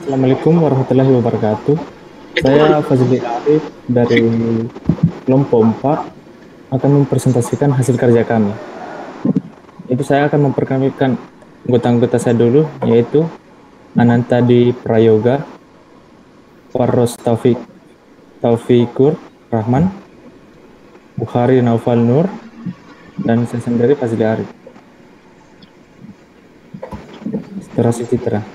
Assalamualaikum warahmatullahi wabarakatuh. Saya Fazli Arif dari kelompok 4 akan mempresentasikan hasil kerja kami. Itu saya akan memperkenalkan anggota-anggota saya dulu, yaitu Anantadi Prayoga, Warros Taufikur Rahman, Bukhari Naufal Nur, dan saya sendiri Fazli Arif. Restorasi citra.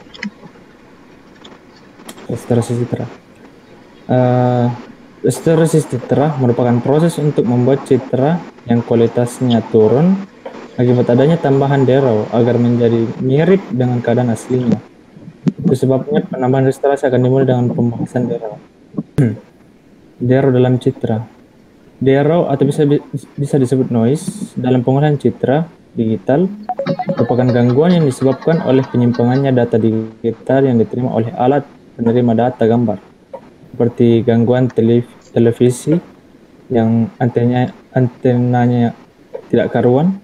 Restorasi citra merupakan proses untuk membuat citra yang kualitasnya turun akibat adanya tambahan derau agar menjadi mirip dengan keadaan aslinya. Itu sebabnya penambahan restorasi akan dimulai dengan pembahasan derau. Derau dalam citra. Derau atau bisa disebut noise dalam pengolahan citra digital merupakan gangguan yang disebabkan oleh penyimpangannya data digital yang diterima oleh alat penerima data gambar, seperti gangguan televisi yang antenanya tidak karuan.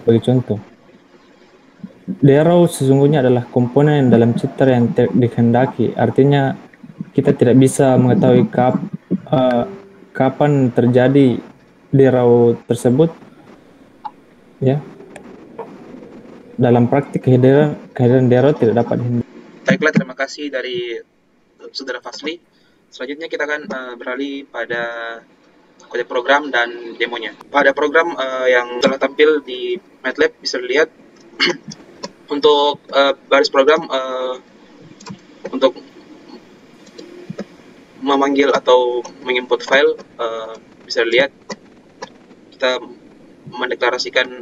Bagi contoh, derau sesungguhnya adalah komponen dalam citra yang dikehendaki. Artinya kita tidak bisa mengetahui kapan terjadi derau tersebut, ya. Dalam praktik kehadiran derau tidak dapat dihindari. Baiklah, terima kasih dari Saudara Fasli. Selanjutnya kita akan beralih pada kode program dan demonya. Pada program yang telah tampil di MATLAB bisa dilihat untuk baris program untuk memanggil atau menginput file bisa dilihat kita mendeklarasikan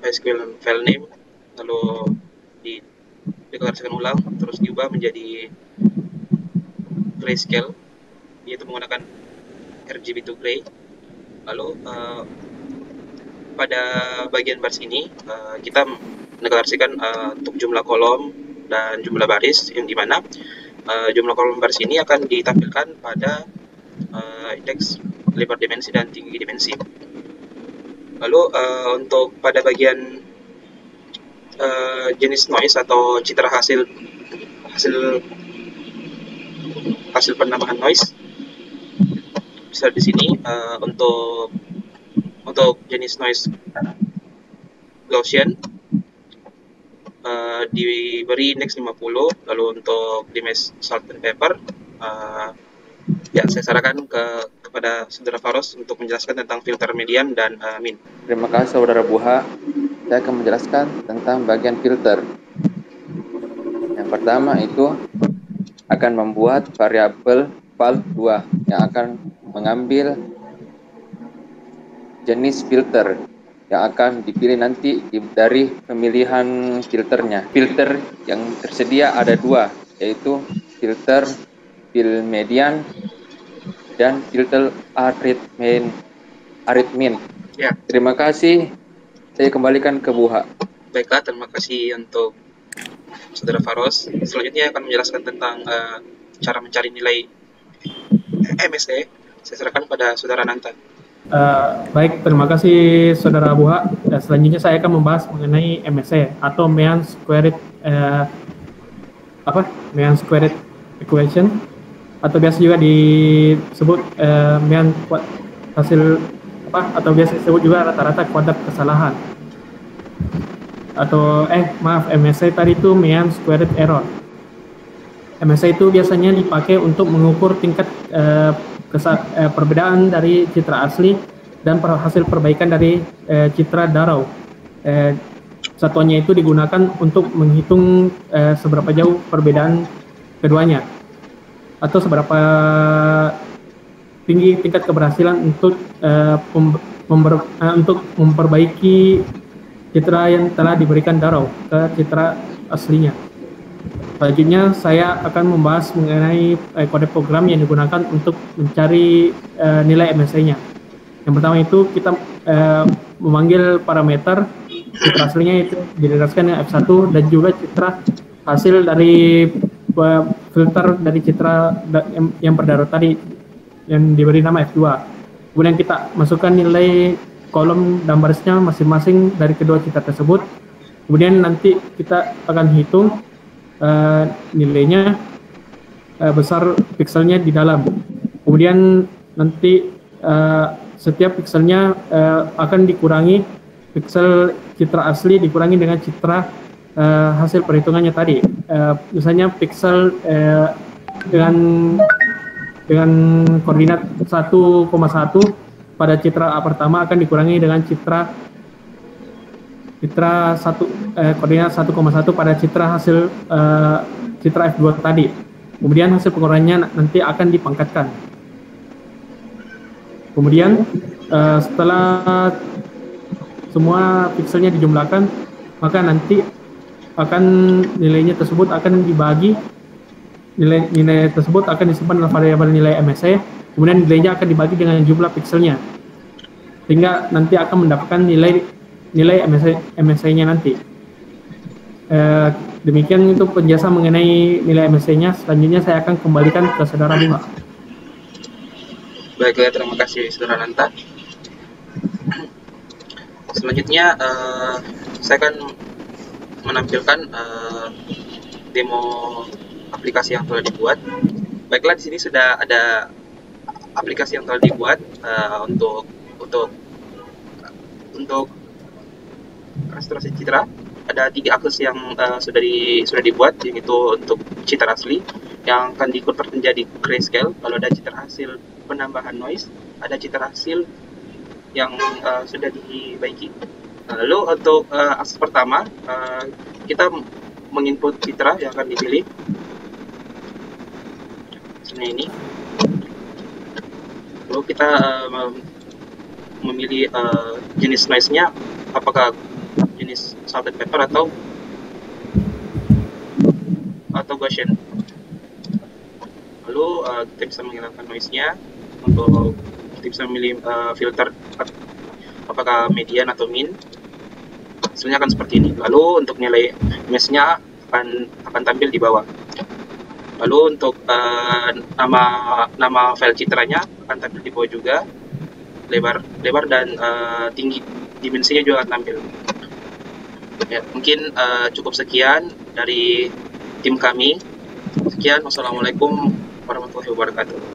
SQL file name, lalu dideklarasikan ulang, terus diubah menjadi grayscale, yaitu menggunakan RGB to gray. Lalu pada bagian baris ini kita mendeklarasikan untuk jumlah kolom dan jumlah baris, yang dimana jumlah kolom baris ini akan ditampilkan pada indeks lebar dimensi dan tinggi dimensi. Lalu untuk pada bagian jenis noise atau citra hasil penambahan noise bisa di sini untuk jenis noise Gaussian diberi indeks 50. Lalu untuk image salt and pepper ya saya sarankan kepada Saudara Faros untuk menjelaskan tentang filter median dan min. Terima kasih Saudara Buha. Saya akan menjelaskan tentang bagian filter. Yang pertama itu akan membuat variabel val2 yang akan mengambil jenis filter yang akan dipilih nanti dari pemilihan filternya. Filter yang tersedia ada dua, yaitu filter fill median dan filter arithmin. Ya. Terima kasih. Saya kembalikan ke Buha. Baiklah, terima kasih untuk Saudara Faros. Selanjutnya akan menjelaskan tentang cara mencari nilai MSE. Saya serahkan pada Saudara Nanta. Baik, terima kasih Saudara Buha. Selanjutnya saya akan membahas mengenai MSE atau mean squared equation, atau biasa juga disebut mean hasil atau biasa disebut juga rata-rata kuadrat kesalahan. Atau MSE tadi itu mean squared error. MSE itu biasanya dipakai untuk mengukur tingkat perbedaan dari citra asli dan hasil perbaikan dari citra darau. Satuannya itu digunakan untuk menghitung seberapa jauh perbedaan keduanya, atau seberapa tinggi tingkat keberhasilan untuk memperbaiki citra yang telah diberikan darau ke citra aslinya. Selanjutnya saya akan membahas mengenai kode program yang digunakan untuk mencari nilai MSE-nya. Yang pertama itu kita memanggil parameter citra aslinya, itu dideklarasikan dengan F1, dan juga citra hasil dari filter dari citra yang berdarau tadi yang diberi nama F2. Kemudian kita masukkan nilai kolom dan barisnya masing-masing dari kedua citra tersebut. Kemudian nanti kita akan hitung nilainya besar pikselnya di dalam. Kemudian nanti setiap pikselnya akan dikurangi, piksel citra asli dikurangi dengan citra hasil perhitungannya tadi. Misalnya piksel dengan koordinat 1,1 pada citra A pertama akan dikurangi dengan citra koordinat 1,1 pada citra hasil citra F2 tadi. Kemudian hasil pengurangannya nanti akan dipangkatkan. Kemudian setelah semua pikselnya dijumlahkan, maka nanti akan nilainya tersebut akan dibagi, nilai tersebut akan disimpan dalam variabel nilai MSE, kemudian nilainya akan dibagi dengan jumlah pikselnya, sehingga nanti akan mendapatkan nilai MSE-nya nanti. Demikian untuk penjelasan mengenai nilai MSE-nya. Selanjutnya saya akan kembalikan ke Saudara Bunga. Baiklah, terima kasih Saudara Nanta. Selanjutnya saya akan menampilkan demo aplikasi yang telah dibuat. Baiklah, di sini sudah ada aplikasi yang telah dibuat untuk restorasi citra. Ada 3 akses yang sudah dibuat, yaitu untuk citra asli yang akan dikonvert menjadi grayscale. Lalu ada citra hasil penambahan noise, ada citra hasil yang sudah dibaiki. Lalu untuk akses pertama, kita menginput citra yang akan dipilih. Ini. Lalu kita memilih jenis noise-nya, apakah jenis salted paper atau Gaussian. Lalu kita bisa menghilangkan noise-nya. Untuk kita bisa memilih filter apakah median atau min. Hasilnya akan seperti ini. Lalu untuk nilai mesh-nya akan tampil di bawah. Lalu untuk nama file citranya akan tampil di bawah juga. Lebar dan tinggi dimensinya juga akan tampil. Ya, mungkin cukup sekian dari tim kami. Sekian, wassalamualaikum warahmatullahi wabarakatuh.